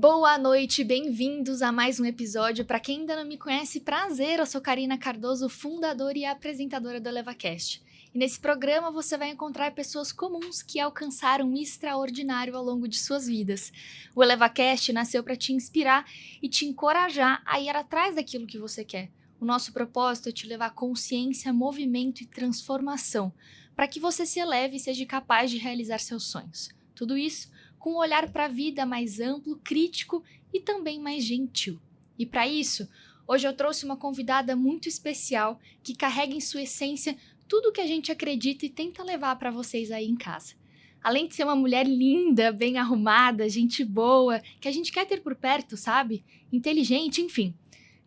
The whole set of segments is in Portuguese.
Boa noite, bem-vindos a mais um episódio. Para quem ainda não me conhece, prazer, eu sou Karina Cardoso, fundadora e apresentadora do ElevaCast. E nesse programa você vai encontrar pessoas comuns que alcançaram o extraordinário ao longo de suas vidas. O ElevaCast nasceu para te inspirar e te encorajar a ir atrás daquilo que você quer. O nosso propósito é te levar a consciência, movimento e transformação, para que você se eleve e seja capaz de realizar seus sonhos. Tudo isso com um olhar para a vida mais amplo, crítico e também mais gentil. E para isso, hoje eu trouxe uma convidada muito especial que carrega em sua essência tudo o que a gente acredita e tenta levar para vocês aí em casa. Além de ser uma mulher linda, bem arrumada, gente boa, que a gente quer ter por perto, sabe? Inteligente, enfim.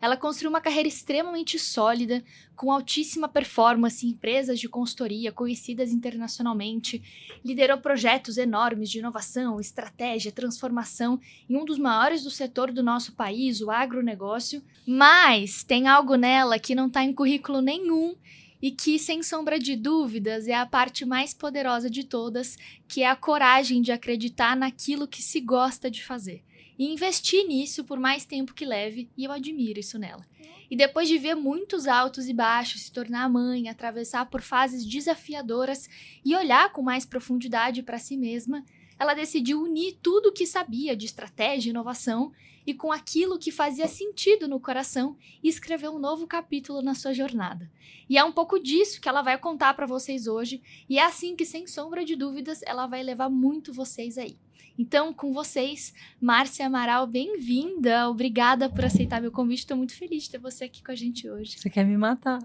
Ela construiu uma carreira extremamente sólida, com altíssima performance em empresas de consultoria conhecidas internacionalmente, liderou projetos enormes de inovação, estratégia, transformação em um dos maiores do setor do nosso país, o agronegócio, mas tem algo nela que não está em currículo nenhum e que, sem sombra de dúvidas, é a parte mais poderosa de todas, que é a coragem de acreditar naquilo que se gosta de fazer. E investir nisso por mais tempo que leve, e eu admiro isso nela. E depois de ver muitos altos e baixos, se tornar mãe, atravessar por fases desafiadoras e olhar com mais profundidade para si mesma, ela decidiu unir tudo o que sabia de estratégia e inovação e com aquilo que fazia sentido no coração e escrever um novo capítulo na sua jornada. E é um pouco disso que ela vai contar para vocês hoje, e é assim que, sem sombra de dúvidas, ela vai levar muito vocês aí. Então, com vocês, Márcia Amaral, bem-vinda. Obrigada por aceitar meu convite. Estou muito feliz de ter você aqui com a gente hoje. Você quer me matar?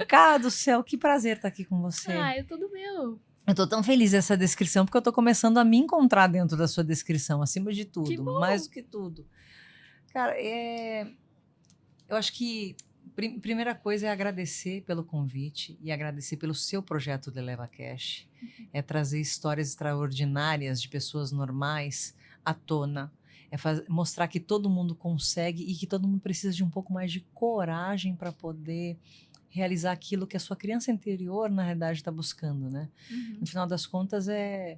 Cara do céu, que prazer estar aqui com você. É tudo meu. Eu tô tão feliz dessa descrição, porque eu tô começando a me encontrar dentro da sua descrição, acima de tudo. Que bom. Mais do que tudo. Cara, eu acho que primeira coisa é agradecer pelo convite e agradecer pelo seu projeto do ElevaCast. É trazer histórias extraordinárias de pessoas normais à tona. É mostrar que todo mundo consegue e que todo mundo precisa de um pouco mais de coragem para poder realizar aquilo que a sua criança interior, na realidade, está buscando, né? No final das contas, é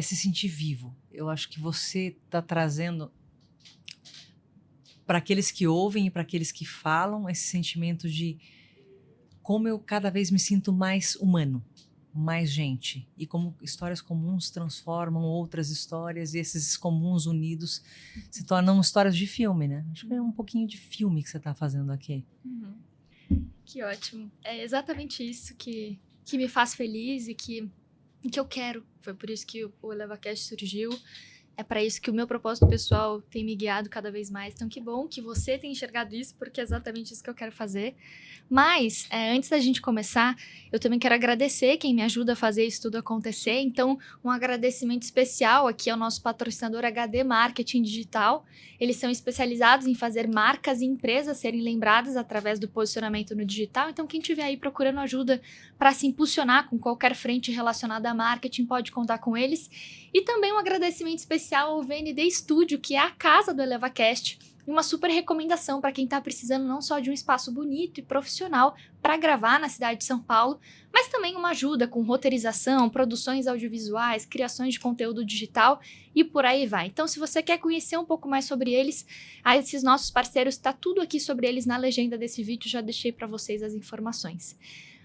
se sentir vivo. Eu acho que você está trazendo para aqueles que ouvem e para aqueles que falam esse sentimento de como eu cada vez me sinto mais humano, mais gente, e como histórias comuns transformam outras histórias e esses comuns unidos se tornam histórias de filme, né? Acho que é um pouquinho de filme que você está fazendo aqui. Que ótimo. É exatamente isso que me faz feliz e que eu quero. Foi por isso que o ElevaCast surgiu. É para isso que o meu propósito pessoal tem me guiado cada vez mais. Então, que bom que você tenha enxergado isso, porque é exatamente isso que eu quero fazer. Mas, antes da gente começar, eu também quero agradecer quem me ajuda a fazer isso tudo acontecer. Então, um agradecimento especial aqui ao nosso patrocinador HD Marketing Digital. Eles são especializados em fazer marcas e empresas serem lembradas através do posicionamento no digital. Então, quem estiver aí procurando ajuda para se impulsionar com qualquer frente relacionada a marketing, pode contar com eles. E também um agradecimento especial ao VND Studio, que é a casa do ElevaCast, e uma super recomendação para quem está precisando não só de um espaço bonito e profissional para gravar na cidade de São Paulo, mas também uma ajuda com roteirização, produções audiovisuais, criações de conteúdo digital e por aí vai. Então, se você quer conhecer um pouco mais sobre eles, esses nossos parceiros, está tudo aqui sobre eles na legenda desse vídeo, já deixei para vocês as informações.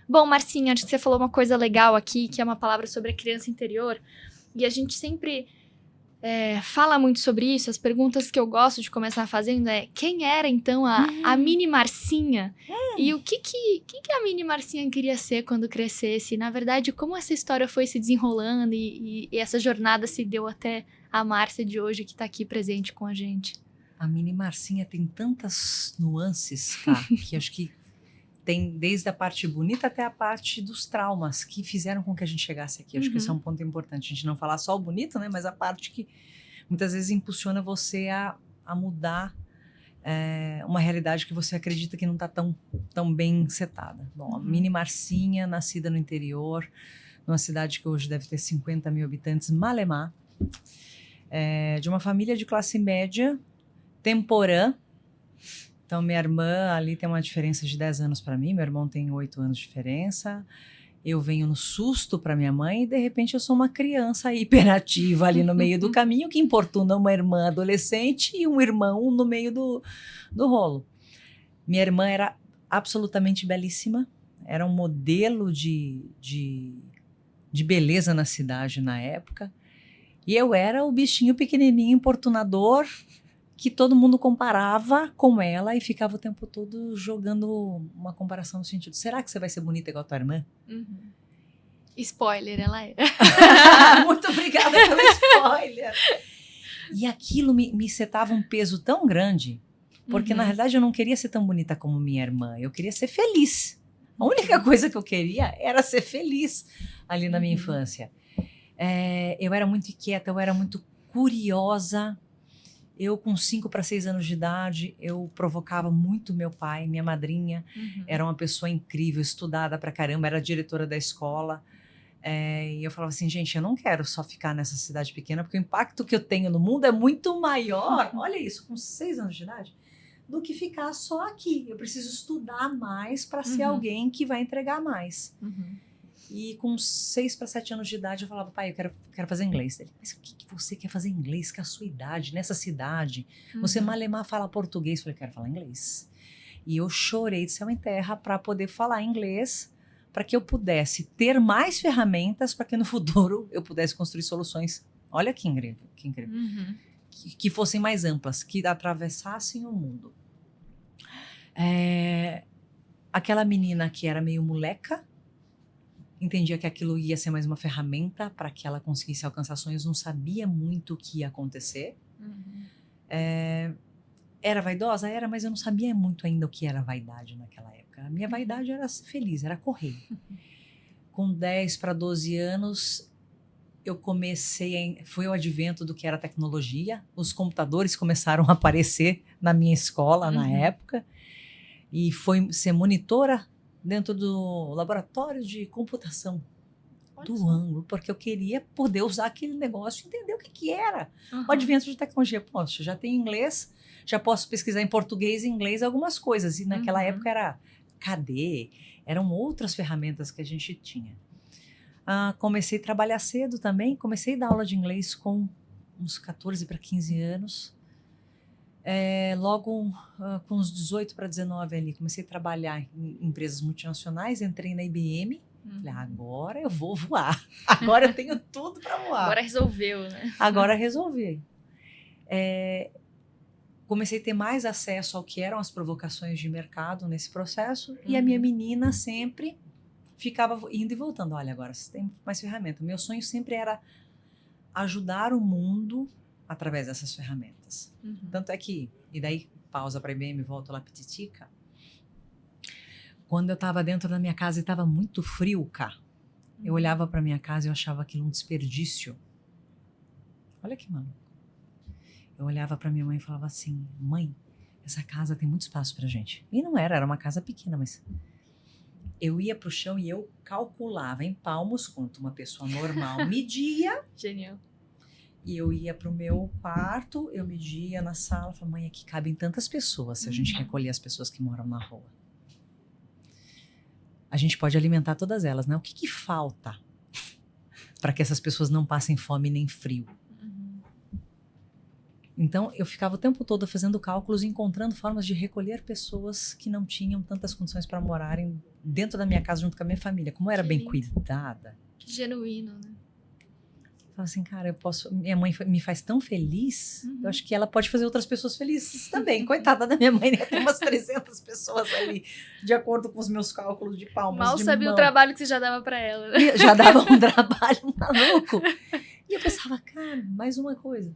Bom, Marcinha, acho que você falou uma coisa legal aqui, que é uma palavra sobre a criança interior. E a gente sempre fala muito sobre isso. As perguntas que eu gosto de começar fazendo é: quem era então a mini Marcinha? E o que a mini Marcinha queria ser quando crescesse? E, na verdade, como essa história foi se desenrolando e essa jornada se deu até a Márcia de hoje, que está aqui presente com a gente. A mini Marcinha tem tantas nuances, tá? Que acho que tem desde a parte bonita até a parte dos traumas que fizeram com que a gente chegasse aqui. Acho que esse é um ponto importante. A gente não falar só o bonito, né? Mas a parte que muitas vezes impulsiona você a mudar uma realidade que você acredita que não está tão bem setada. Bom, a mini Marcinha, nascida no interior, numa cidade que hoje deve ter 50 mil habitantes, Malemar, de uma família de classe média, temporã. Então, minha irmã ali tem uma diferença de 10 anos para mim, meu irmão tem 8 anos de diferença. eu venho no susto para minha mãe e de repente eu sou uma criança hiperativa ali no meio do caminho que importuna uma irmã adolescente e um irmão no meio do rolo. Minha irmã era absolutamente belíssima, era um modelo de beleza na cidade na época, e eu era o bichinho pequenininho, importunador, que todo mundo comparava com ela e ficava o tempo todo jogando uma comparação no sentido, será que você vai ser bonita igual a tua irmã? Spoiler, ela é. Muito obrigada pelo spoiler. E aquilo me setava um peso tão grande, porque na realidade eu não queria ser tão bonita como minha irmã, eu queria ser feliz. A única coisa que eu queria era ser feliz ali na minha infância. Eu era muito inquieta, eu era muito curiosa. Eu, com 5 para 6 anos de idade, eu provocava muito meu pai, minha madrinha. Era uma pessoa incrível, estudada pra caramba, era diretora da escola. E eu falava assim, gente, eu não quero só ficar nessa cidade pequena, porque o impacto que eu tenho no mundo é muito maior, olha isso, com 6 anos de idade, do que ficar só aqui. Eu preciso estudar mais para ser alguém que vai entregar mais. E com 6 para 7 anos de idade, eu falava, pai, eu quero fazer inglês. Ele, mas o que você quer fazer inglês com a sua idade, nessa cidade? Você malemar fala português. Eu falei, quero falar inglês. E eu chorei de céu em terra para poder falar inglês, para que eu pudesse ter mais ferramentas, para que no futuro eu pudesse construir soluções. Olha que incrível, que incrível. Que fossem mais amplas, que atravessassem o mundo. Aquela menina que era meio moleca, entendia que aquilo ia ser mais uma ferramenta para que ela conseguisse alcançar sonhos, não sabia muito o que ia acontecer. Era vaidosa? Era, mas eu não sabia muito ainda o que era vaidade naquela época. A minha vaidade era ser feliz, era correr. Com 10 para 12 anos, eu comecei, foi o advento do que era tecnologia, os computadores começaram a aparecer na minha escola na época, e foi ser monitora dentro do laboratório de computação do ângulo, porque eu queria poder usar aquele negócio e entender o que era o advento de tecnologia. Poxa, já tem inglês, já posso pesquisar em português e inglês algumas coisas, e naquela época era KD, eram outras ferramentas que a gente tinha. Comecei a trabalhar cedo também, comecei a dar aula de inglês com uns 14 para 15 anos. Logo com uns 18 para 19 ali, comecei a trabalhar em empresas multinacionais, entrei na IBM, falei, agora eu vou voar, agora eu tenho tudo para voar. Agora resolveu, né? Agora resolvi. Comecei a ter mais acesso ao que eram as provocações de mercado nesse processo, e a minha menina sempre ficava indo e voltando, olha, agora você tem mais ferramenta. Meu sonho sempre era ajudar o mundo através dessas ferramentas. Tanto é que, e daí pausa para IBM, volto lá pititica. Quando eu estava dentro da minha casa e estava muito frio, cá, eu olhava para minha casa e eu achava aquilo um desperdício. Olha que maluco. Eu olhava para minha mãe e falava assim, mãe, essa casa tem muito espaço pra gente. E não era uma casa pequena, mas eu ia pro chão e eu calculava em palmos quanto uma pessoa normal media. Genial. E eu ia pro meu quarto, eu media na sala, falava, mãe, aqui cabem tantas pessoas se a gente recolher as pessoas que moram na rua. A gente pode alimentar todas elas, né? O que falta para que essas pessoas não passem fome nem frio? Então, eu ficava o tempo todo fazendo cálculos e encontrando formas de recolher pessoas que não tinham tantas condições para morarem dentro da minha casa junto com a minha família. Como eu era bem cuidada. Que genuíno, né? Eu falava assim, cara, minha mãe me faz tão feliz, eu acho que ela pode fazer outras pessoas felizes também. Coitada da minha mãe, né? Tem umas 300 pessoas ali, de acordo com os meus cálculos de palmas Mal de sabia mão. o trabalho que você já dava para ela, né? Já dava um trabalho maluco. E eu pensava, cara, mais uma coisa.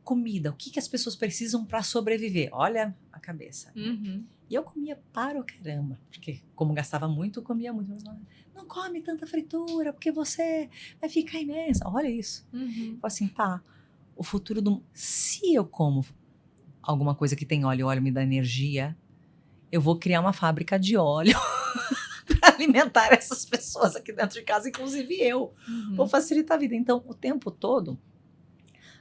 Comida, o que as pessoas precisam para sobreviver? Olha a cabeça. E eu comia para o caramba, porque como gastava muito, eu comia muito. Não come tanta fritura, porque você vai ficar imensa. Olha isso. Eu assim, tá, o futuro do... Se eu como alguma coisa que tem óleo, o óleo me dá energia, eu vou criar uma fábrica de óleo para alimentar essas pessoas aqui dentro de casa, inclusive eu. Vou facilitar a vida. Então, o tempo todo,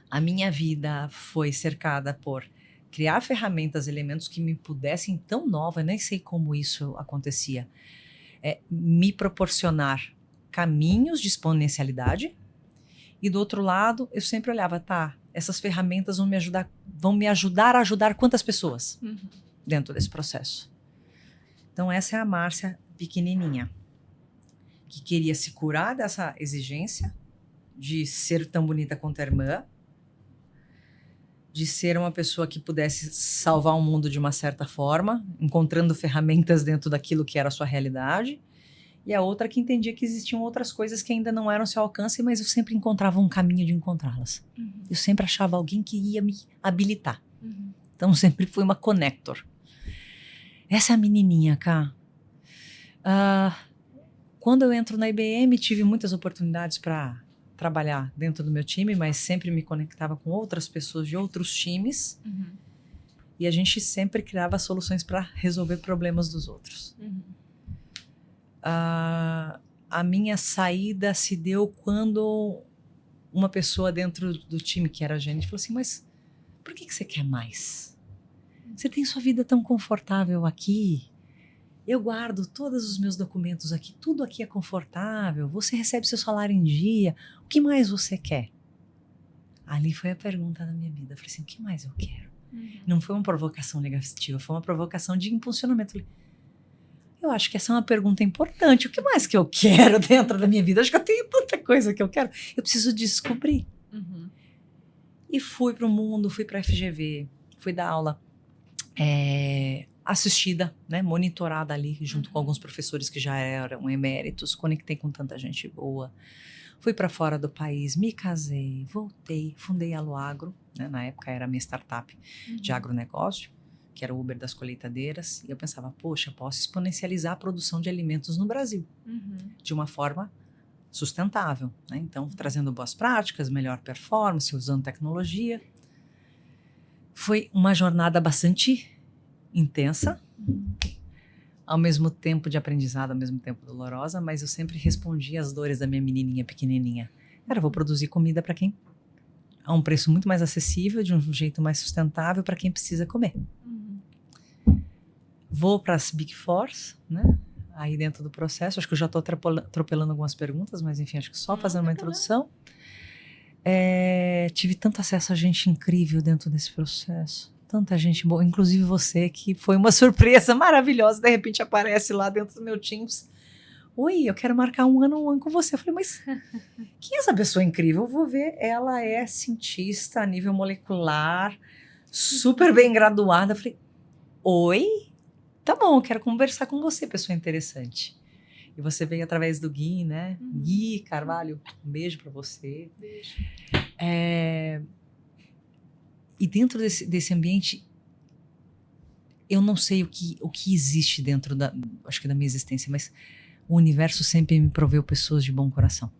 a minha vida foi cercada por criar ferramentas, elementos que me pudessem tão nova, eu nem sei como isso acontecia. me proporcionar caminhos de exponencialidade. E do outro lado, eu sempre olhava, tá, essas ferramentas vão me ajudar a ajudar quantas pessoas dentro desse processo. Então essa é a Márcia pequenininha, que queria se curar dessa exigência de ser tão bonita quanto a irmã, de ser uma pessoa que pudesse salvar o mundo de uma certa forma, encontrando ferramentas dentro daquilo que era a sua realidade, e a outra que entendia que existiam outras coisas que ainda não eram ao seu alcance, mas eu sempre encontrava um caminho de encontrá-las. Eu sempre achava alguém que ia me habilitar. Então sempre fui uma connector. Essa é a menininha, cá. Quando eu entro na IBM, tive muitas oportunidades para trabalhar dentro do meu time, mas sempre me conectava com outras pessoas de outros times. E a gente sempre criava soluções para resolver problemas dos outros. A minha saída se deu quando uma pessoa dentro do time, que era a gente, falou assim, mas por que você quer mais? Você tem sua vida tão confortável aqui, eu guardo todos os meus documentos aqui, tudo aqui é confortável, você recebe seu salário em dia, o que mais você quer? Ali foi a pergunta da minha vida, eu falei assim, o que mais eu quero? Não foi uma provocação negativa, foi uma provocação de impulsionamento. Eu acho que essa é uma pergunta importante. O que mais que eu quero dentro da minha vida? Acho que eu tenho tanta coisa que eu quero. Eu preciso descobrir. E fui para o mundo, fui para a FGV, fui dar aula assistida, né, monitorada ali, junto com alguns professores que já eram eméritos. Conectei com tanta gente boa. Fui para fora do país, me casei, voltei, fundei a Aluagro, né, na época era a minha startup de agronegócio, que era o Uber das colheitadeiras, e eu pensava, poxa, posso exponencializar a produção de alimentos no Brasil, de uma forma sustentável, né? Então, trazendo boas práticas, melhor performance, usando tecnologia. Foi uma jornada bastante intensa, ao mesmo tempo de aprendizado, ao mesmo tempo dolorosa, mas eu sempre respondi às dores da minha menininha pequenininha. Cara, eu vou produzir comida para quem? A um preço muito mais acessível, de um jeito mais sustentável para quem precisa comer. Vou para as Big Fours, né? Aí dentro do processo, acho que eu já estou atropelando algumas perguntas, mas enfim, acho que só fazendo uma introdução. Tive tanto acesso a gente incrível dentro desse processo. Tanta gente boa, inclusive você, que foi uma surpresa maravilhosa, de repente aparece lá dentro do meu Teams. Oi, eu quero marcar um one-on-one com você. Eu falei, mas quem é essa pessoa incrível? Eu vou ver, ela é cientista a nível molecular, super bem graduada. Eu falei, oi? Tá bom, eu quero conversar com você, pessoa interessante. E você veio através do Gui, né? Gui Carvalho, um beijo pra você. Beijo. E dentro desse ambiente, eu não sei o que existe dentro acho que da minha existência, mas o universo sempre me proveu pessoas de bom coração.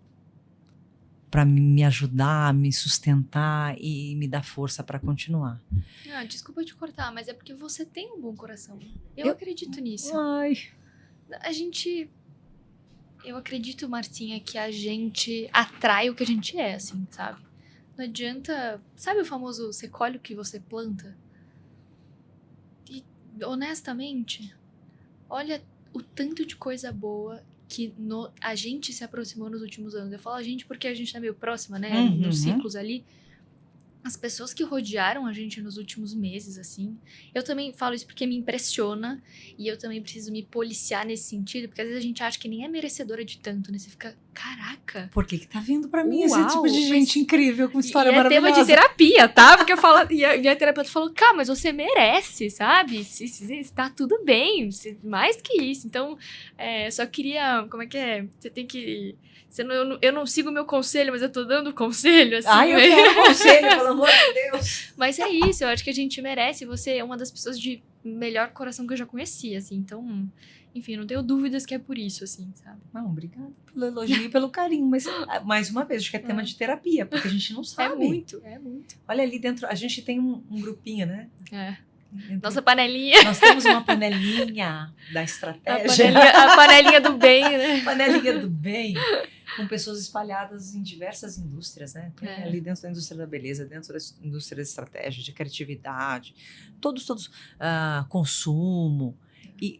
Para me ajudar, me sustentar e me dar força para continuar. Desculpa te cortar, mas é porque você tem um bom coração. Eu acredito nisso. Ai. Eu acredito, Marcinha, que a gente atrai o que a gente é, assim, sabe? Não adianta... Sabe o famoso, você colhe o que você planta? E, honestamente, olha o tanto de coisa boa que a gente se aproximou nos últimos anos. Eu falo a gente porque a gente tá meio próxima, né? Nos ciclos ali. As pessoas que rodearam a gente nos últimos meses, assim. Eu também falo isso porque me impressiona. E eu também preciso me policiar nesse sentido. Porque às vezes a gente acha que nem é merecedora de tanto, né? Você fica, caraca. Por que tá vindo pra mim Uau, esse tipo de gente incrível, com história maravilhosa? É tema de terapia, tá? Porque eu falo... E a terapeuta falou, cara, mas você merece, sabe? Tá tudo bem. Mais que isso. Então, só queria... Como é que é? Você tem que... Eu não sigo o meu conselho, mas eu tô dando conselho, assim. Ai, eu quero conselho, pelo amor de Deus. Mas é isso, eu acho que a gente merece. Você é uma das pessoas de melhor coração que eu já conheci, assim. Então, enfim, não tenho dúvidas que é por isso, assim, sabe? Não, obrigada pelo elogio e pelo carinho. Mas, mais uma vez, acho que é tema de terapia, porque a gente não sabe. É muito. Olha ali dentro, a gente tem um grupinho, né? Nossa panelinha. Nós temos uma panelinha da estratégia. A panelinha do bem, né? Panelinha do bem. Com pessoas espalhadas em diversas indústrias, né? Tem ali dentro da indústria da beleza, dentro da indústria da estratégia, de criatividade, todos, consumo.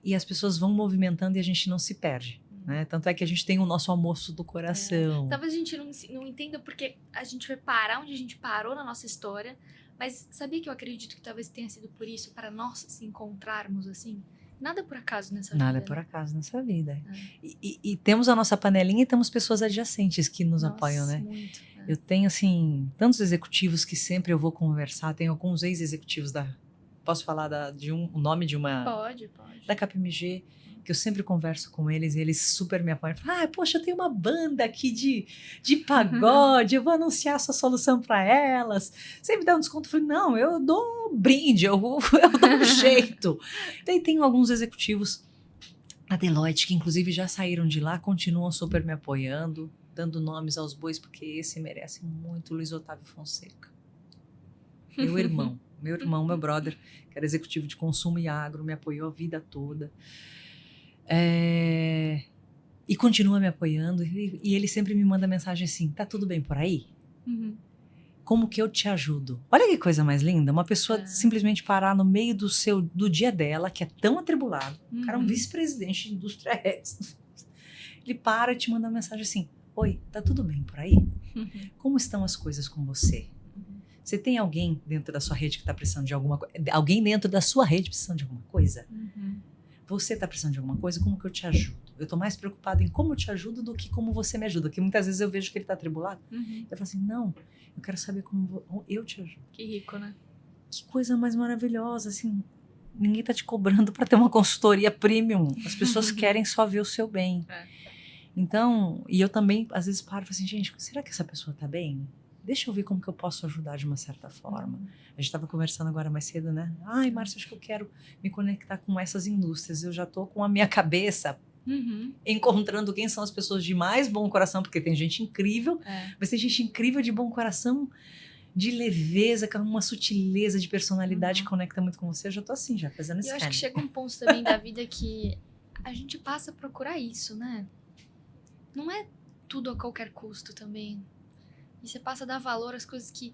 E as pessoas vão movimentando e a gente não se perde. Né? Tanto é que a gente tem o nosso almoço do coração. Talvez a gente não entenda porque a gente vai parar onde a gente parou na nossa história, mas sabia que eu acredito que talvez tenha sido por isso, para nós se encontrarmos assim? Nada por acaso nessa vida. Nada por né? acaso nessa vida. E temos a nossa panelinha e temos pessoas adjacentes que nos apoiam, né? Muito. Eu tenho, assim, tantos executivos que sempre eu vou conversar. Tenho alguns ex-executivos da... Posso falar o nome de uma... Pode. Da KPMG, que eu sempre converso com eles e eles super me apoiam. Falam, poxa, eu tenho uma banda aqui de pagode, eu vou anunciar a sua solução para elas. Você me dá um desconto? Eu falei, não, eu dou um brinde, eu dou um jeito. Daí tenho alguns executivos da Deloitte, que inclusive já saíram de lá, continuam super me apoiando, dando nomes aos bois, porque esse merece muito, Luiz Otávio Fonseca. Meu irmão, meu brother, que era executivo de consumo e agro, me apoiou a vida toda. E continua me apoiando. E ele sempre me manda mensagem assim, tá tudo bem por aí? Como que eu te ajudo? Olha que coisa mais linda. Uma pessoa simplesmente parar no meio do dia dela, que é tão atribulado. O cara é um vice-presidente de indústria X. Ele para e te manda uma mensagem assim, oi, tá tudo bem por aí? Como estão as coisas com você? Você tem alguém dentro da sua rede que está precisando de alguma coisa? Alguém dentro da sua rede precisando de alguma coisa? Você está precisando de alguma coisa? Como que eu te ajudo? Eu estou mais preocupada em como eu te ajudo do que como você me ajuda. Porque muitas vezes eu vejo que ele está atribulado. Eu falo assim, não, eu quero saber como eu te ajudo. Que rico, né? Que coisa mais maravilhosa, assim. Ninguém está te cobrando para ter uma consultoria premium. As pessoas querem só ver o seu bem. Então, e eu também, às vezes, paro e falo assim, gente, será que essa pessoa está bem? Deixa eu ver como que eu posso ajudar de uma certa forma. A gente estava conversando agora mais cedo, né? Ai, Márcia, acho que eu quero me conectar com essas indústrias. Eu já estou com a minha cabeça encontrando quem são as pessoas de mais bom coração, porque tem gente incrível, mas tem gente incrível de bom coração, de leveza, com uma sutileza de personalidade que conecta muito com você. Eu já estou assim, já fazendo isso. Eu acho que chega um ponto também da vida que a gente passa a procurar isso, né? Não é tudo a qualquer custo também. E você passa a dar valor às coisas que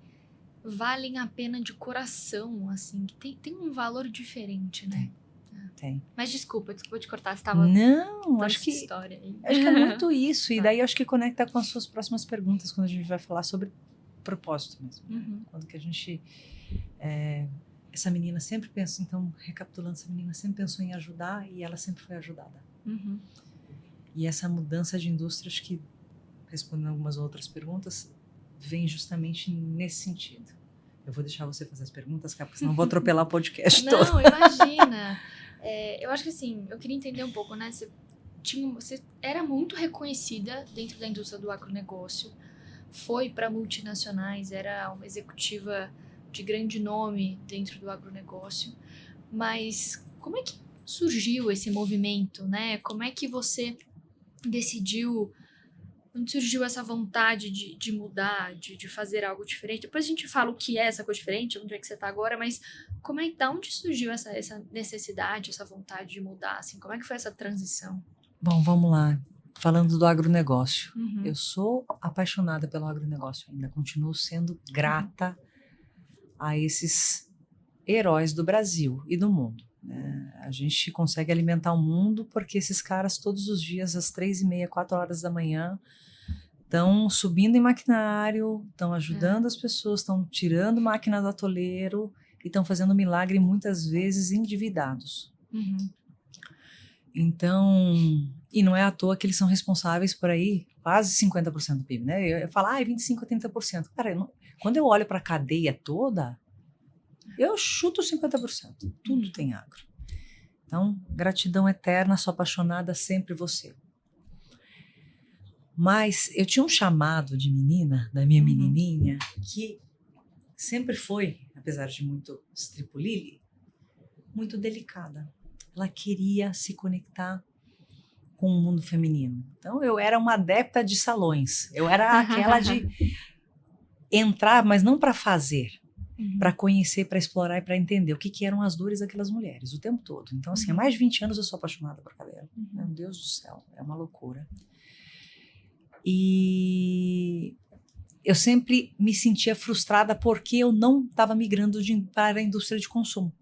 valem a pena de coração, assim, que tem um valor diferente, né? Tem. Mas desculpa te cortar, você tava... Não, acho que história aí. Acho que é muito isso. E daí acho que conecta com as suas próximas perguntas, quando a gente vai falar sobre propósito mesmo. Quando que a gente... essa menina sempre pensa, então, recapitulando, essa menina sempre pensou em ajudar e ela sempre foi ajudada. E essa mudança de indústria, acho que, respondendo algumas outras perguntas, vem justamente nesse sentido. Eu vou deixar você fazer as perguntas, porque senão eu vou atropelar o podcast todo. Não, imagina. Eu acho que assim, eu queria entender um pouco, né? Você era muito reconhecida dentro da indústria do agronegócio, foi para multinacionais, era uma executiva de grande nome dentro do agronegócio, mas como é que surgiu esse movimento, né? Como é que você decidiu... Onde surgiu essa vontade de mudar, de fazer algo diferente? Depois a gente fala o que é essa coisa diferente, onde é que você está agora, mas da onde surgiu essa necessidade, essa vontade de mudar? Assim, como é que foi essa transição? Bom, vamos lá. Falando do agronegócio. Eu sou apaixonada pelo agronegócio ainda. Continuo sendo grata a esses heróis do Brasil e do mundo. Né? A gente consegue alimentar o mundo porque esses caras todos os dias às 3h30, 4 horas da manhã estão subindo em maquinário, estão ajudando as pessoas, estão tirando máquina do atoleiro e estão fazendo milagre muitas vezes endividados. Então, e não é à toa que eles são responsáveis por aí quase 50% do PIB, né? Eu falo, 25%, 30%. Cara, quando eu olho para a cadeia toda, eu chuto 50%. Tudo tem agro. Então, gratidão eterna, sou apaixonada, sempre você. Mas eu tinha um chamado de menina, da minha menininha, que sempre foi, apesar de muito estripulile, muito delicada. Ela queria se conectar com o mundo feminino. Então, eu era uma adepta de salões. Eu era aquela de entrar, mas não para fazer, para conhecer, para explorar e para entender o que eram as dores daquelas mulheres o tempo todo. Então, assim, há mais de 20 anos eu sou apaixonada por cabelo. Meu Deus do céu, é uma loucura. E eu sempre me sentia frustrada porque eu não estava migrando para a indústria de consumo.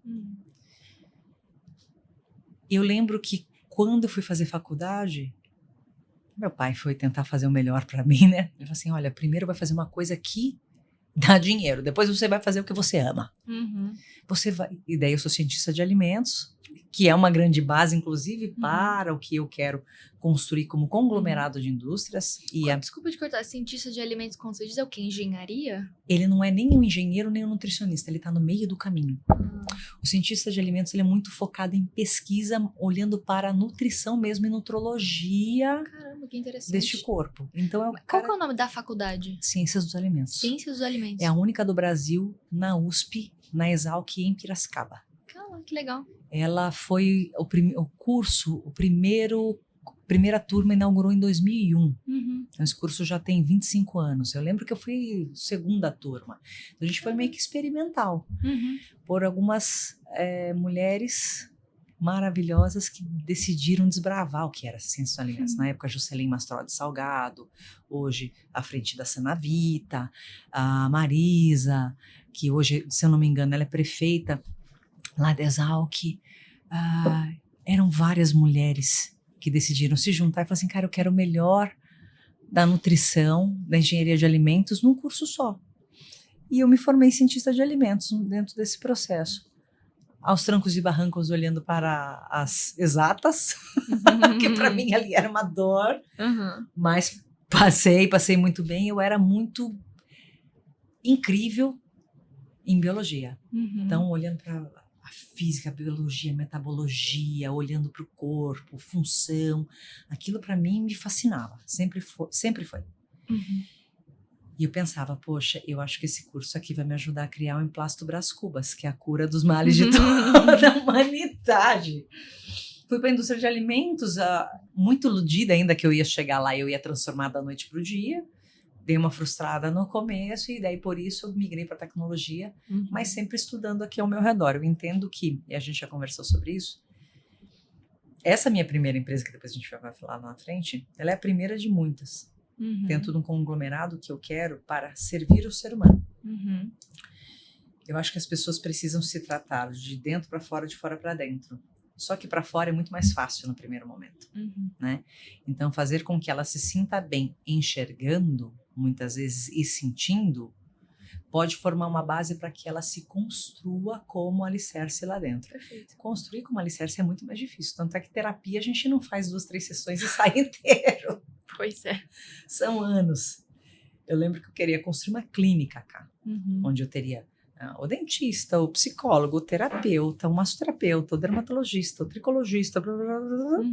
Eu lembro que quando eu fui fazer faculdade, meu pai foi tentar fazer o melhor para mim, né? Ele falou assim, olha, primeiro vai fazer uma coisa que dá dinheiro, depois você vai fazer o que você ama. Você vai... E daí eu sou cientista de alimentos, que é uma grande base, inclusive, para o que eu quero construir como conglomerado de indústrias. E Desculpa te cortar, cientista de alimentos, como você diz, é o quê? Engenharia? Ele não é nem um engenheiro, nem um nutricionista, ele está no meio do caminho. O cientista de alimentos, ele é muito focado em pesquisa, olhando para a nutrição mesmo e nutrologia. Caramba, que interessante. Deste corpo. Então é o Qual que é o nome da faculdade? Ciências dos Alimentos. Ciências dos Alimentos. É a única do Brasil, na USP, na Exalc e em Piracicaba. Caramba, que legal. Ela foi o curso, primeira turma inaugurou em 2001. Então esse curso já tem 25 anos. Eu lembro que eu fui segunda turma. Então a gente foi meio que experimental. Por algumas mulheres maravilhosas que decidiram desbravar o que era ciência dos alimentos. Na época, Juscelin Mastroda Salgado, hoje à frente da Sanavita, a Marisa, que hoje, se eu não me engano, ela é prefeita lá de Exalc. Eram várias mulheres que decidiram se juntar e falaram assim, cara, eu quero o melhor da nutrição, da engenharia de alimentos num curso só. E eu me formei cientista de alimentos dentro desse processo. Aos trancos e barrancos, olhando para as exatas, que para mim ali era uma dor, mas passei muito bem. Eu era muito incrível em biologia. Então, olhando para a física, a biologia, a metabologia, olhando para o corpo, função, aquilo para mim me fascinava, sempre foi. E eu pensava, poxa, eu acho que esse curso aqui vai me ajudar a criar o Emplasto Brás Cubas, que é a cura dos males de toda a humanidade. Fui para a indústria de alimentos, muito iludida ainda que eu ia chegar lá e eu ia transformar da noite para o dia. Dei uma frustrada no começo e daí por isso eu migrei para tecnologia, mas sempre estudando aqui ao meu redor. Eu entendo que, e a gente já conversou sobre isso, essa minha primeira empresa, que depois a gente vai falar lá na frente, ela é a primeira de muitas. Dentro de um conglomerado que eu quero para servir o ser humano. Eu acho que as pessoas precisam se tratar de dentro para fora, de fora para dentro. Só que para fora é muito mais fácil no primeiro momento, né? Então, fazer com que ela se sinta bem enxergando, muitas vezes, e sentindo, pode formar uma base para que ela se construa como alicerce lá dentro. Perfeito. Construir como alicerce é muito mais difícil. Tanto é que terapia a gente não faz 2, 3 sessões e sai inteiro. Pois é. São anos. Eu lembro que eu queria construir uma clínica cá, onde eu teria o dentista, o psicólogo, o terapeuta, o massoterapeuta, o dermatologista, o tricologista, blá, blá, blá, blá.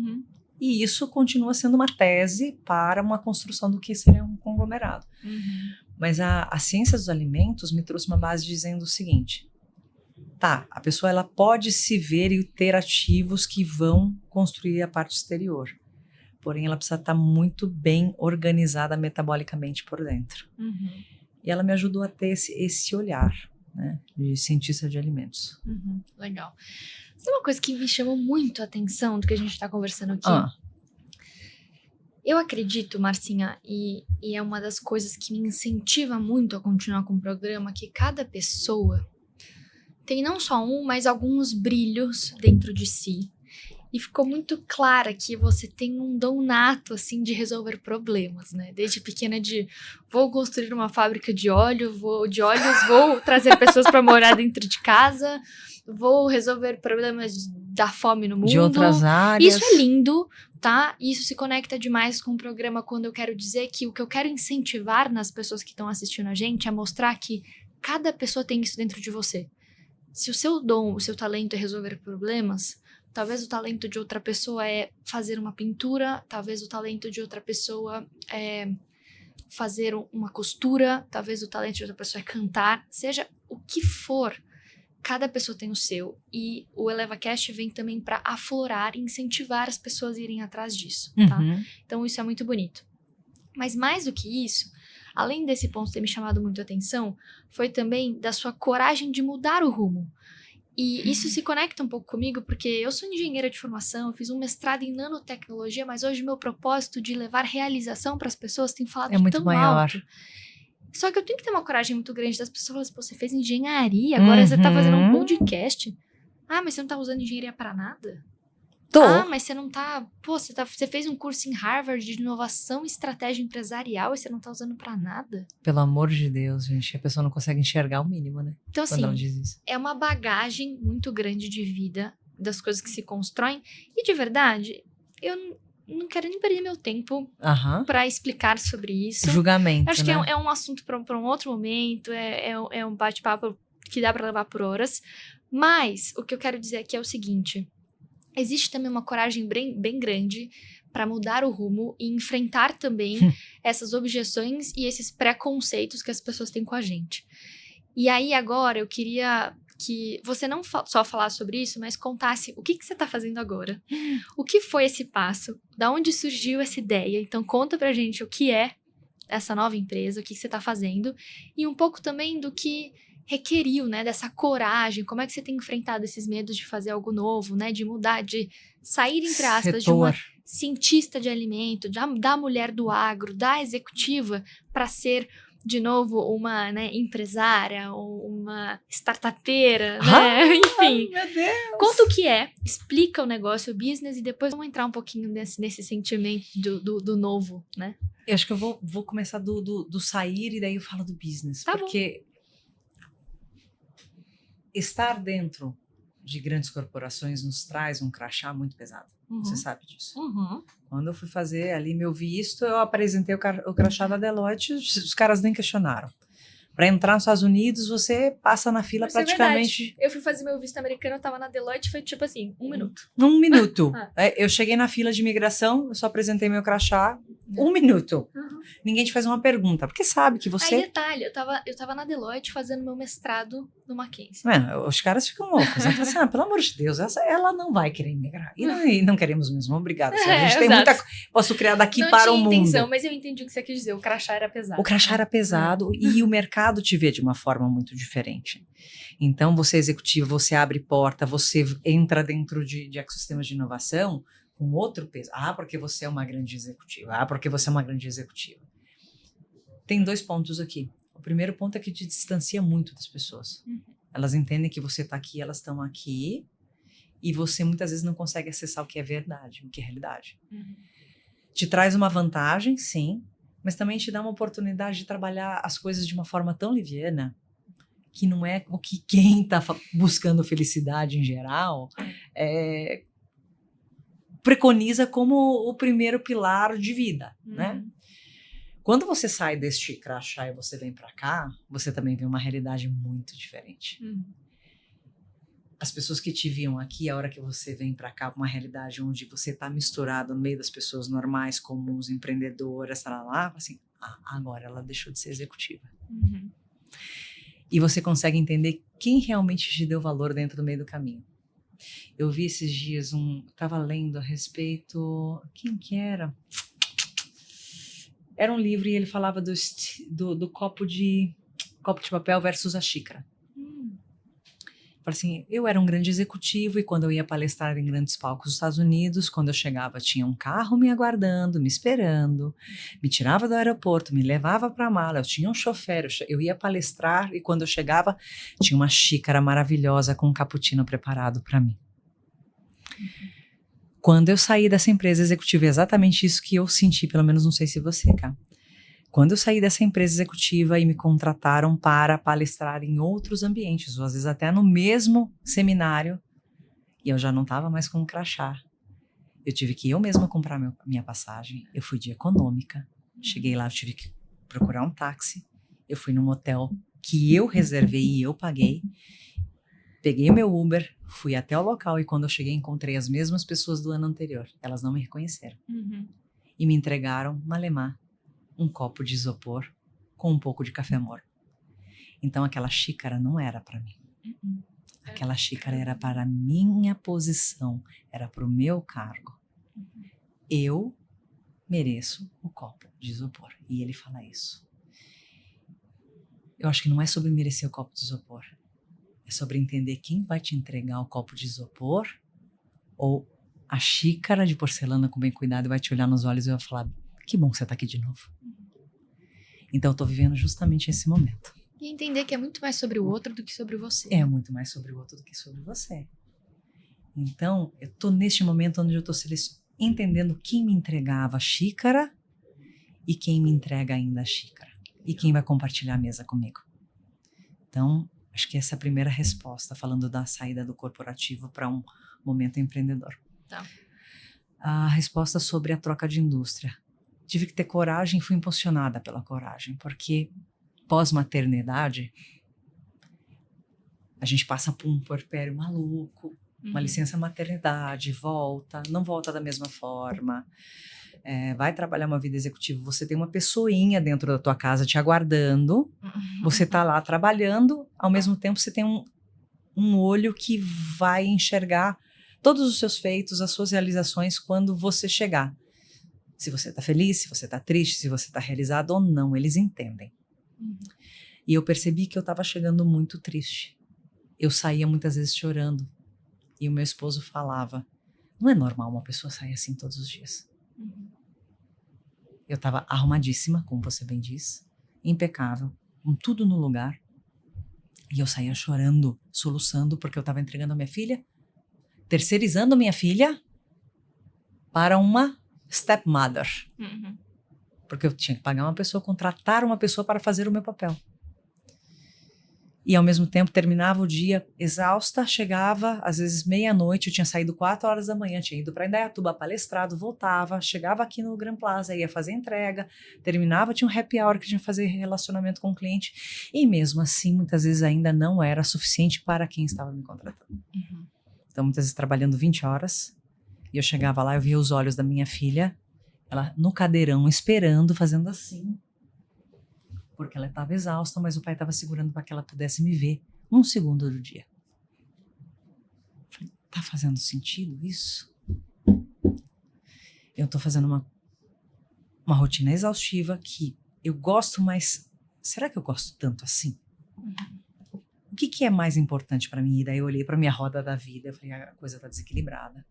E isso continua sendo uma tese para uma construção do que seria um conglomerado. Mas a ciência dos alimentos me trouxe uma base dizendo o seguinte, tá, a pessoa ela pode se ver e ter ativos que vão construir a parte exterior. Porém, ela precisa estar muito bem organizada metabolicamente por dentro. E ela me ajudou a ter esse olhar, né, de cientista de alimentos. Legal. Sabe uma coisa que me chamou muito a atenção do que a gente está conversando aqui? Eu acredito, Marcinha, e é uma das coisas que me incentiva muito a continuar com o programa, que cada pessoa tem não só mas alguns brilhos dentro de si. E ficou muito clara que você tem um dom nato, assim, de resolver problemas, né? Desde pequena vou construir uma fábrica de óleos, vou trazer pessoas para morar dentro de casa, vou resolver problemas da fome no mundo. De outras áreas. Isso é lindo, tá? Isso se conecta demais com o programa quando eu quero dizer que o que eu quero incentivar nas pessoas que estão assistindo a gente é mostrar que cada pessoa tem isso dentro de você. Se o seu dom, o seu talento é resolver problemas, talvez o talento de outra pessoa é fazer uma pintura, talvez o talento de outra pessoa é fazer uma costura, talvez o talento de outra pessoa é cantar, seja o que for, cada pessoa tem o seu. E o ElevaCast vem também para aflorar e incentivar as pessoas a irem atrás disso, tá? Então isso é muito bonito. Mas mais do que isso, além desse ponto ter me chamado muito a atenção, foi também da sua coragem de mudar o rumo. E isso se conecta um pouco comigo, porque eu sou engenheira de formação, eu fiz um mestrado em nanotecnologia, mas hoje meu propósito de levar realização para as pessoas tem falado muito tão maior. alto. Só que eu tenho que ter uma coragem muito grande das pessoas falarem, você fez engenharia, agora você tá fazendo um podcast. Ah, mas você não tá usando engenharia para nada? Tô. Ah, mas você não tá... Pô, você fez um curso em Harvard de inovação e estratégia empresarial e você não tá usando pra nada? Pelo amor de Deus, gente. A pessoa não consegue enxergar o mínimo, né? Então, Quando ela assim, diz isso. é uma bagagem muito grande de vida, das coisas que se constroem. E, de verdade, eu não quero nem perder meu tempo Aham. pra explicar sobre isso. Julgamento, Acho que né? é um assunto pra um outro momento, é um bate-papo que dá pra levar por horas. Mas o que eu quero dizer aqui é o seguinte: existe também uma coragem bem grande para mudar o rumo e enfrentar também essas objeções e esses preconceitos que as pessoas têm com a gente. E aí agora eu queria que você não só falasse sobre isso, mas contasse o que você está fazendo agora. O que foi esse passo? Da onde surgiu essa ideia? Então conta pra gente o que é essa nova empresa, o que você está fazendo e um pouco também do que requeriu, né, dessa coragem, como é que você tem enfrentado esses medos de fazer algo novo, né, de mudar, de sair, entre aspas, de uma cientista de alimento, da mulher do agro, da executiva, para ser, de novo, uma, né, empresária, uma startupeira, né, enfim. Ai, meu Deus. Conta o que é, explica o negócio, o business, e depois vamos entrar um pouquinho nesse sentimento do novo, né. Eu acho que eu vou começar do sair e daí eu falo do business. Tá porque estar dentro de grandes corporações nos traz um crachá muito pesado. Você sabe disso. Quando eu fui fazer ali meu visto, eu apresentei o crachá da Deloitte, os caras nem questionaram. Para entrar nos Estados Unidos, você passa na fila praticamente... Eu fui fazer meu visto americano, eu tava na Deloitte, foi tipo assim, 1 minuto. 1 minuto. Eu cheguei na fila de imigração, eu só apresentei meu crachá, 1 minuto. Ninguém te faz uma pergunta, porque sabe que você... Aí, detalhe, eu tava na Deloitte fazendo meu mestrado no Mackenzie. Os caras ficam loucos. Eles falam assim, pelo amor de Deus, ela não vai querer imigrar. E não queremos mesmo, obrigada. A gente tem muita... Posso criar daqui para o mundo. Não tinha intenção, mas eu entendi o que você quis dizer. O crachá era pesado. O crachá era pesado e o mercado te vê de uma forma muito diferente. Então, você é executivo, você abre porta, você entra dentro de ecossistemas de inovação com outro peso. Ah, porque você é uma grande executiva. Ah, porque você é uma grande executiva. Tem 2 pontos aqui. O primeiro ponto é que te distancia muito das pessoas. Elas entendem que você está aqui, elas estão aqui, e você muitas vezes não consegue acessar o que é verdade, o que é realidade. Te traz uma vantagem, sim, mas também te dá uma oportunidade de trabalhar as coisas de uma forma tão liviana, que não é o que quem está buscando felicidade em geral preconiza como o primeiro pilar de vida, né? Quando você sai deste crachá e você vem para cá, você também vê uma realidade muito diferente. As pessoas que te viam aqui, a hora que você vem para cá, uma realidade onde você está misturado no meio das pessoas normais, comuns, empreendedoras, assim, agora ela deixou de ser executiva. E você consegue entender quem realmente te deu valor dentro do meio do caminho. Eu vi esses dias estava lendo a respeito, quem que era? Era um livro e ele falava do copo de papel versus a xícara. Falei assim, eu era um grande executivo e quando eu ia palestrar em grandes palcos dos Estados Unidos, quando eu chegava tinha um carro me aguardando, me esperando, me tirava do aeroporto, me levava para a mala, eu tinha um chofer, eu ia palestrar e quando eu chegava tinha uma xícara maravilhosa com um cappuccino preparado para mim. Quando eu saí dessa empresa executiva, é exatamente isso que eu senti, pelo menos não sei se você, cara. Quando eu saí dessa empresa executiva e me contrataram para palestrar em outros ambientes, ou às vezes até no mesmo seminário, e eu já não estava mais com um crachá. Eu tive que eu mesma comprar minha passagem, eu fui de econômica, cheguei lá, eu tive que procurar um táxi, eu fui num hotel que eu reservei e eu paguei, peguei o meu Uber, fui até o local e quando eu cheguei encontrei as mesmas pessoas do ano anterior. Elas não me reconheceram. E me entregaram, malemar, um copo de isopor com um pouco de café morno. Então aquela xícara não era para mim. Aquela xícara era para a minha posição, era para o meu cargo. Eu mereço o copo de isopor. E ele fala isso. Eu acho que não é sobre merecer o copo de isopor. É sobre entender quem vai te entregar o copo de isopor ou a xícara de porcelana com bem cuidado e vai te olhar nos olhos e vai falar, que bom que você tá aqui de novo. Então eu tô vivendo justamente esse momento. E entender que é muito mais sobre o outro do que sobre você. É muito mais sobre o outro do que sobre você. Então, eu tô neste momento onde eu tô entendendo quem me entregava a xícara e quem me entrega ainda a xícara. E quem vai compartilhar a mesa comigo. Então, acho que essa é a primeira resposta, falando da saída do corporativo para um momento empreendedor. Tá. A resposta sobre a troca de indústria. Tive que ter coragem, fui impulsionada pela coragem, porque pós-maternidade, a gente passa por um puerpério maluco, uma licença maternidade, não volta da mesma forma, vai trabalhar uma vida executiva, você tem uma pessoinha dentro da tua casa te aguardando, você tá lá trabalhando, ao mesmo tempo você tem um olho que vai enxergar todos os seus feitos, as suas realizações quando você chegar. Se você tá feliz, se você tá triste, se você tá realizado ou não, eles entendem. E eu percebi que eu tava chegando muito triste. Eu saía muitas vezes chorando. E o meu esposo falava, não é normal uma pessoa sair assim todos os dias. Eu tava arrumadíssima, como você bem diz, impecável, com tudo no lugar. E eu saía chorando, soluçando, porque eu tava entregando a minha filha, terceirizando a minha filha para uma stepmother. Porque eu tinha que pagar uma pessoa, contratar uma pessoa para fazer o meu papel. E ao mesmo tempo terminava o dia exausta, chegava às vezes meia-noite, eu tinha saído 4 horas da manhã, tinha ido para Indaiatuba palestrado, voltava, chegava aqui no Gran Plaza, ia fazer entrega, terminava, tinha um happy hour que tinha que fazer relacionamento com o cliente, e mesmo assim muitas vezes ainda não era suficiente para quem estava me contratando. Então muitas vezes trabalhando 20 horas, e eu chegava lá, eu via os olhos da minha filha, ela no cadeirão esperando, fazendo assim, porque ela estava exausta, mas o pai estava segurando para que ela pudesse me ver 1 segundo do dia. Falei, tá fazendo sentido isso? Eu estou fazendo uma rotina exaustiva que eu gosto, mas será que eu gosto tanto assim? O que é mais importante para mim? E daí eu olhei para minha roda da vida, eu falei, a coisa está desequilibrada.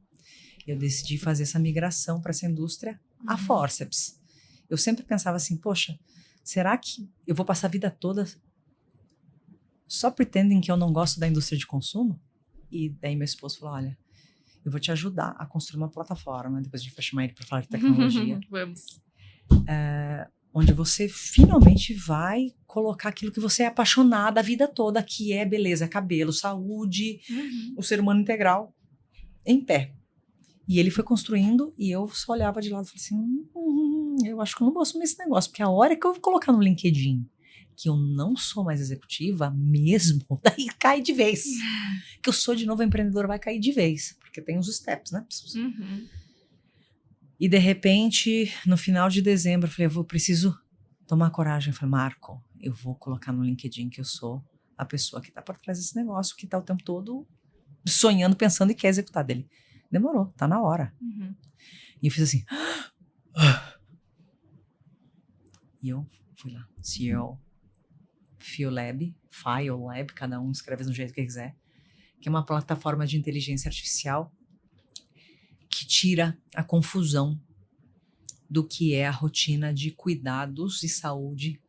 Eu decidi fazer essa migração para essa indústria a forceps. Eu sempre pensava assim, poxa, será que eu vou passar a vida toda só pretendem que eu não gosto da indústria de consumo? E daí meu esposo falou, olha, eu vou te ajudar a construir uma plataforma, depois a gente vai chamar ele para falar de tecnologia. Vamos. Onde você finalmente vai colocar aquilo que você é apaixonada a vida toda, que é beleza, cabelo, saúde, o ser humano integral, em pé. E ele foi construindo e eu só olhava de lado e falei assim, eu acho que eu não vou assumir esse negócio, porque a hora que eu vou colocar no LinkedIn que eu não sou mais executiva mesmo, daí cai de vez. Que eu sou de novo empreendedora, vai cair de vez, porque tem os steps, né? E de repente, no final de dezembro, eu falei, eu preciso tomar coragem. Eu falei, Marco, eu vou colocar no LinkedIn que eu sou a pessoa que tá por trás desse negócio, que tá o tempo todo sonhando, pensando e quer executar dele. Demorou, tá na hora. E eu fiz assim. E eu fui lá, CEO, File Lab, cada um escreve do jeito que quiser, que é uma plataforma de inteligência artificial que tira a confusão do que é a rotina de cuidados e saúde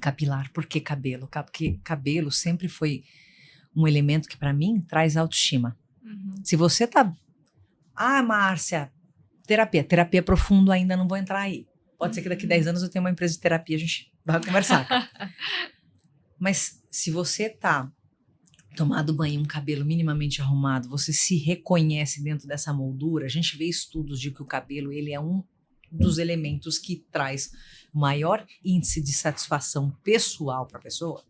capilar. Por que cabelo? Porque cabelo sempre foi um elemento que para mim traz autoestima. Se você tá... Márcia, terapia profundo ainda não vou entrar aí. Pode ser que daqui 10 anos eu tenha uma empresa de terapia, a gente vai conversar. Mas se você tá tomado banho, um cabelo minimamente arrumado, você se reconhece dentro dessa moldura, a gente vê estudos de que o cabelo ele é um dos elementos que traz maior índice de satisfação pessoal para a pessoa.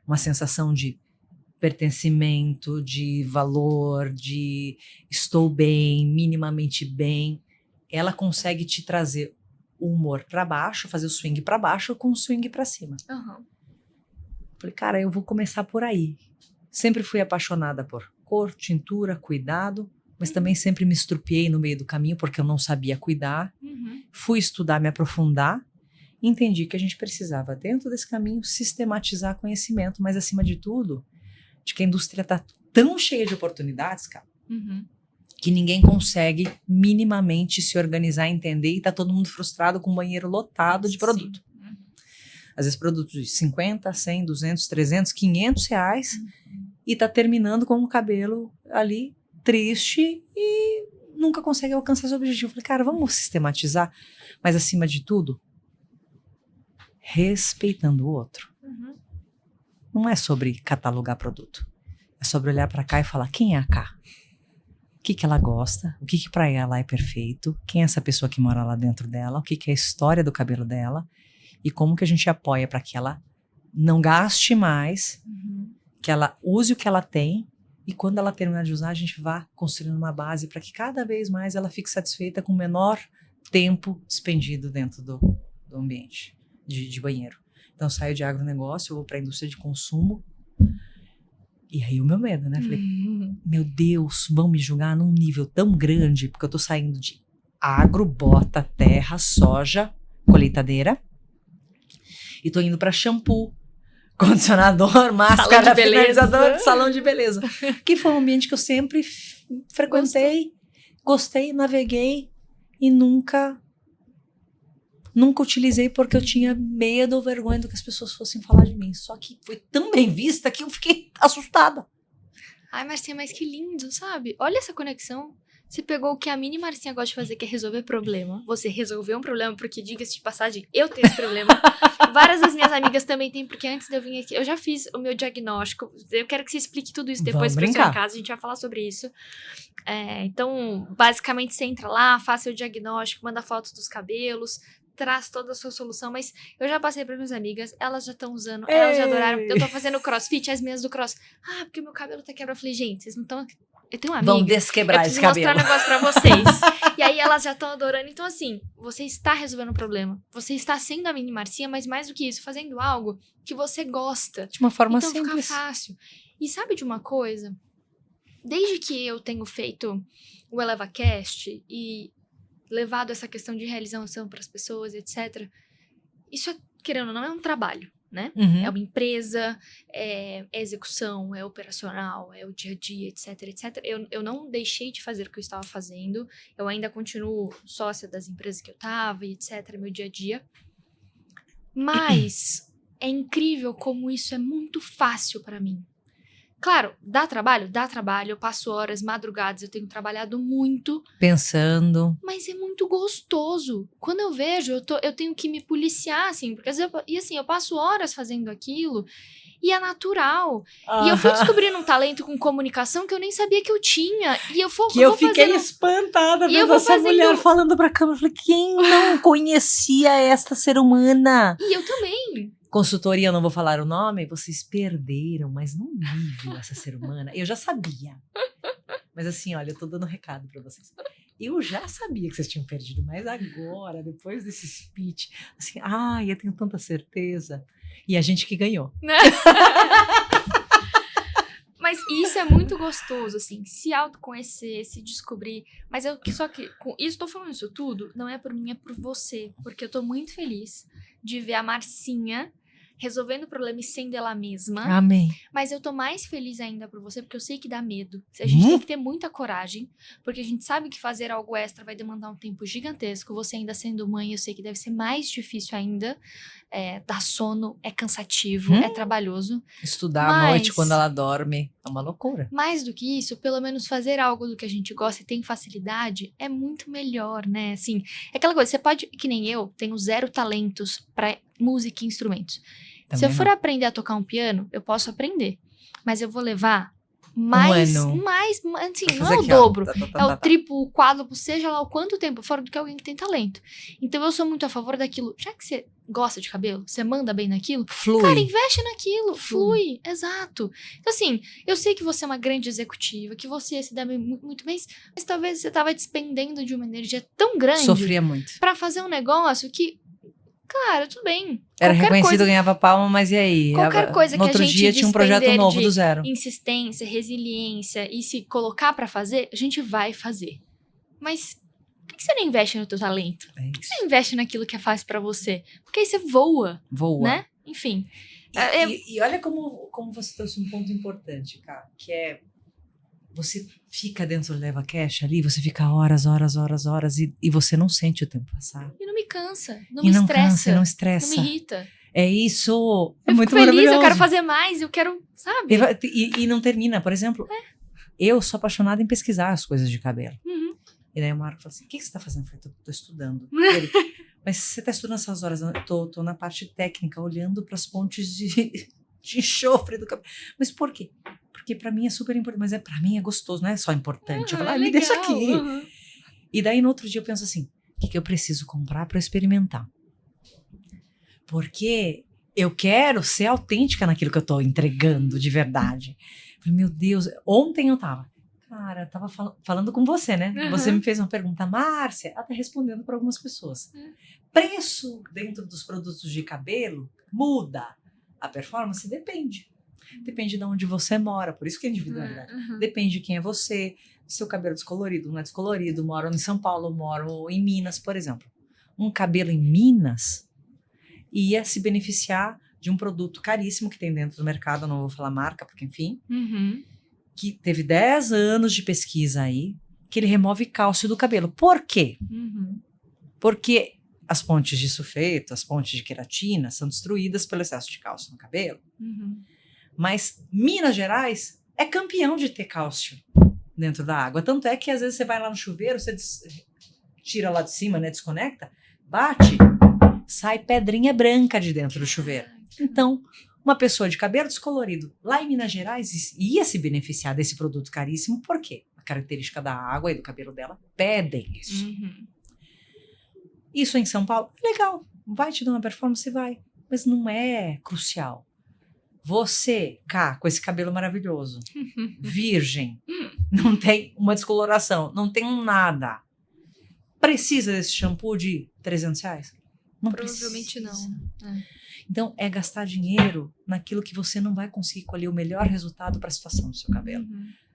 Uma sensação de pertencimento, de valor, de estou bem, minimamente bem. Ela consegue te trazer o humor para baixo, fazer o swing para baixo com o swing para cima. Falei, cara, eu vou começar por aí. Sempre fui apaixonada por cor, tintura, cuidado, mas também sempre me estrupiei no meio do caminho porque eu não sabia cuidar. Fui estudar, me aprofundar, entendi que a gente precisava, dentro desse caminho, sistematizar conhecimento, mas acima de tudo, de que a indústria está tão cheia de oportunidades, cara, que ninguém consegue minimamente se organizar, entender, e tá todo mundo frustrado com o banheiro lotado de produto. Às vezes produtos de 50, 100, 200, 300, 500 reais, e tá terminando com o cabelo ali triste e nunca consegue alcançar esse objetivo. Eu falei, cara, vamos sistematizar, mas acima de tudo, respeitando o outro. Uhum. Não é sobre catalogar produto. É sobre olhar pra cá e falar, quem é a Cá? O que ela gosta? O que pra ela é perfeito? Quem é essa pessoa que mora lá dentro dela? O que é a história do cabelo dela? E como que a gente apoia para que ela não gaste mais, que ela use o que ela tem, e quando ela terminar de usar, a gente vá construindo uma base para que cada vez mais ela fique satisfeita com o menor tempo despendido dentro do ambiente de banheiro. Então eu saio de agronegócio, eu vou para a indústria de consumo, e aí o meu medo, né? Falei, meu Deus, vão me julgar num nível tão grande, porque eu tô saindo de agro, bota, terra, soja, colheitadeira, e tô indo para shampoo, condicionador, máscara, finalizador, salão de beleza. Que foi um ambiente que eu sempre frequentei, gostei, naveguei e nunca utilizei porque eu tinha medo ou vergonha do que as pessoas fossem falar de mim. Só que foi tão bem vista que eu fiquei assustada. Ai, Marcinha, mas que lindo, sabe? Olha essa conexão. Você pegou o que a mini Marcinha gosta de fazer, que é resolver problema. Você resolveu um problema, porque, diga-se de passagem, eu tenho esse problema. Várias das minhas amigas também têm, porque antes de eu vir aqui, eu já fiz o meu diagnóstico. Eu quero que você explique tudo isso depois pra sua casa, a gente vai falar sobre isso. Então, basicamente, você entra lá, faz seu diagnóstico, manda fotos dos cabelos, traz toda a sua solução, mas eu já passei para minhas amigas, elas já estão usando, elas já adoraram. Eu tô fazendo crossfit, as minhas do cross. Ah, porque meu cabelo tá quebrado. Eu falei, gente, vocês não estão... Eu tenho uma amiga. Vamos desquebrar esse cabelo. Eu preciso mostrar um negócio pra vocês. E aí elas já estão adorando. Então, assim, você está resolvendo um problema. Você está sendo a mini Marcinha, mas mais do que isso, fazendo algo que você gosta. De uma forma então, simples. Então fica fácil. E sabe de uma coisa? Desde que eu tenho feito o ElevaCast e levado essa questão de realização para as pessoas, etc., isso, querendo ou não, é um trabalho, né? Uhum. É uma empresa, é execução, é operacional, é o dia a dia, etc, etc. Eu não deixei de fazer o que eu estava fazendo, eu ainda continuo sócia das empresas que eu estava, e etc, meu dia a dia. Mas é incrível como isso é muito fácil para mim. Claro, dá trabalho, eu passo horas, madrugadas, eu tenho trabalhado muito. Pensando. Mas é muito gostoso. Quando eu vejo, eu tenho que me policiar, assim, porque eu passo horas fazendo aquilo e é natural. E eu fui descobrindo um talento com comunicação que eu nem sabia que eu tinha. E eu fiquei espantada vendo essa mulher falando pra câmera. Eu falei, quem não conhecia esta ser humana? E eu também. Consultoria, eu não vou falar o nome, vocês perderam, mas não nível essa ser humana. Eu já sabia. Mas assim, olha, eu tô dando um recado pra vocês. Eu já sabia que vocês tinham perdido, mas agora, depois desse speech, assim, eu tenho tanta certeza. E a gente que ganhou. Mas isso é muito gostoso, assim, se autoconhecer, se descobrir. Mas tô falando isso tudo, não é por mim, é por você. Porque eu tô muito feliz de ver a Marcinha resolvendo o problema e sendo ela mesma. Amém. Mas eu tô mais feliz ainda por você, porque eu sei que dá medo. A gente tem que ter muita coragem, porque a gente sabe que fazer algo extra vai demandar um tempo gigantesco. Você ainda sendo mãe, eu sei que deve ser mais difícil ainda. Dar sono é cansativo, é trabalhoso. Estudar à noite quando ela dorme é uma loucura. Mais do que isso, pelo menos fazer algo do que a gente gosta e tem facilidade é muito melhor, né? Assim, é aquela coisa, você pode, que nem eu, tenho 0 talentos pra música e instrumentos. Também se eu for aprender a tocar um piano, eu posso aprender. Mas eu vou levar mais, assim, não é o dobro, é o triplo, o quádruplo, seja lá o quanto tempo, fora do que alguém que tem talento. Então eu sou muito a favor daquilo, já que você gosta de cabelo, você manda bem naquilo, flui. Cara, investe naquilo, flui, exato. Então assim, eu sei que você é uma grande executiva, que você ia se dar muito bem, mas talvez você tava despendendo de uma energia tão grande. Sofria muito. Pra fazer um negócio que, cara, tudo bem. Era reconhecido, ganhava palma, mas e aí? Qualquer coisa que a gente no outro dia tinha um projeto novo do zero. Insistência, resiliência e se colocar pra fazer, a gente vai fazer. Mas por que você não investe no teu talento? Por que você não investe naquilo que é fácil pra você? Porque aí você voa. Né? Enfim. E olha como você trouxe um ponto importante, cara, que é você fica dentro do ElevaCast ali, você fica horas e você não sente o tempo passar. E não me cansa, não me estressa. Não estressa. Não me irrita. É isso. É eu muito fico feliz, maravilhoso. eu quero fazer mais, eu quero, sabe? E não termina, por exemplo. eu sou apaixonada em pesquisar as coisas de cabelo. Uhum. E daí o Marco falou assim, o que você tá fazendo? Eu falei, tô estudando. Ele, mas você tá estudando essas horas? Eu tô na parte técnica, olhando para as pontes de enxofre do cabelo. Mas por quê? Porque para mim é super importante, mas pra mim é gostoso, não é só importante. Eu falo, me deixa aqui. Uhum. E daí no outro dia eu penso assim, o que eu preciso comprar para experimentar? Porque eu quero ser autêntica naquilo que eu tô entregando de verdade. Eu falei, meu Deus, ontem eu tava falando com você, né? Uhum. Você me fez uma pergunta, Márcia, até respondendo para algumas pessoas. Preço dentro dos produtos de cabelo muda. A performance depende. Depende de onde você mora, por isso que é individualidade. Uhum. Depende de quem é você, seu cabelo é descolorido, não é descolorido, moro em São Paulo, moro em Minas, por exemplo. Um cabelo em Minas ia se beneficiar de um produto caríssimo que tem dentro do mercado, eu não vou falar marca, porque enfim, que teve 10 anos de pesquisa aí, que ele remove cálcio do cabelo. Por quê? Porque as pontes de sulfeto, as pontes de queratina são destruídas pelo excesso de cálcio no cabelo. Mas Minas Gerais é campeão de ter cálcio dentro da água. Tanto é que às vezes você vai lá no chuveiro, você tira lá de cima, né, desconecta, bate, sai pedrinha branca de dentro do chuveiro. Então, uma pessoa de cabelo descolorido lá em Minas Gerais ia se beneficiar desse produto caríssimo, por quê? A característica da água e do cabelo dela pedem isso. Isso em São Paulo, legal, vai te dar uma performance, vai, mas não é crucial. Você, cá, com esse cabelo maravilhoso, virgem, não tem uma descoloração, não tem nada. Precisa desse shampoo de R$300? Não Provavelmente precisa. não. Então, é gastar dinheiro naquilo que você não vai conseguir colher o melhor resultado para a situação do seu cabelo.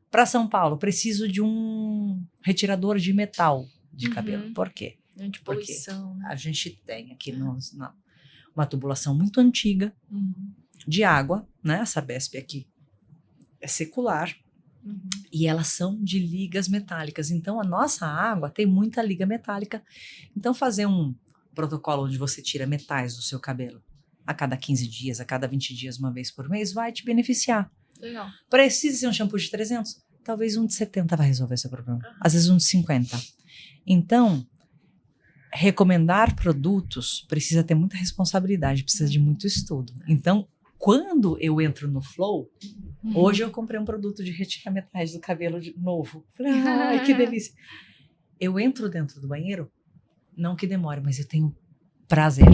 Para São Paulo, preciso de um retirador de metal de cabelo. Por quê? De poluição. Porque a gente tem aqui uma tubulação muito antiga de água, né? A Sabesp aqui é secular e elas são de ligas metálicas. Então, a nossa água tem muita liga metálica. Então, fazer um protocolo onde você tira metais do seu cabelo a cada 15 dias, a cada 20 dias, uma vez por mês, vai te beneficiar. Legal. Precisa ser um shampoo de 300? Talvez um de 70 vai resolver seu problema. Às vezes um de 50. Então, recomendar produtos precisa ter muita responsabilidade, precisa de muito estudo. Então, quando eu entro no flow, hoje eu comprei um produto de retirar metais do cabelo novo. Falei, ai, que delícia. Eu entro dentro do banheiro, não que demore, mas eu tenho prazer.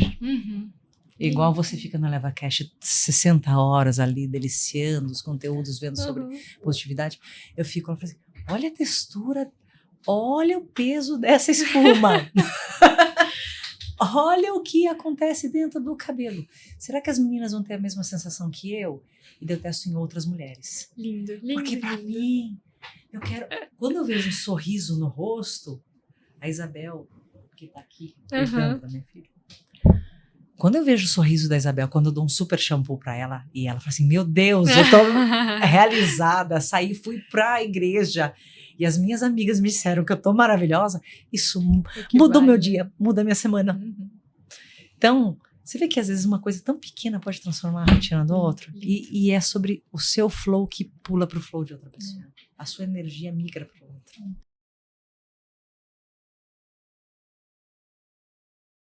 Igual você fica no LevaCast 60 horas ali, deliciando os conteúdos, vendo sobre positividade. Eu fico lá assim, olha a textura, olha o peso dessa espuma. Olha o que acontece dentro do cabelo. Será que as meninas vão ter a mesma sensação que eu? E eu testo em outras mulheres. Lindo. Porque pra mim, eu quero... Quando eu vejo um sorriso no rosto, a Isabel, que tá aqui, cuidando da minha filha, quando eu vejo o sorriso da Isabel, quando eu dou um super shampoo pra ela, e ela fala assim, meu Deus, eu tô realizada, saí, fui pra igreja, e as minhas amigas me disseram que eu tô maravilhosa, isso mudou meu dia, muda minha semana. Então, você vê que às vezes uma coisa tão pequena pode transformar a rotina do outro, e é sobre o seu flow que pula pro flow de outra pessoa. A sua energia migra pro outro.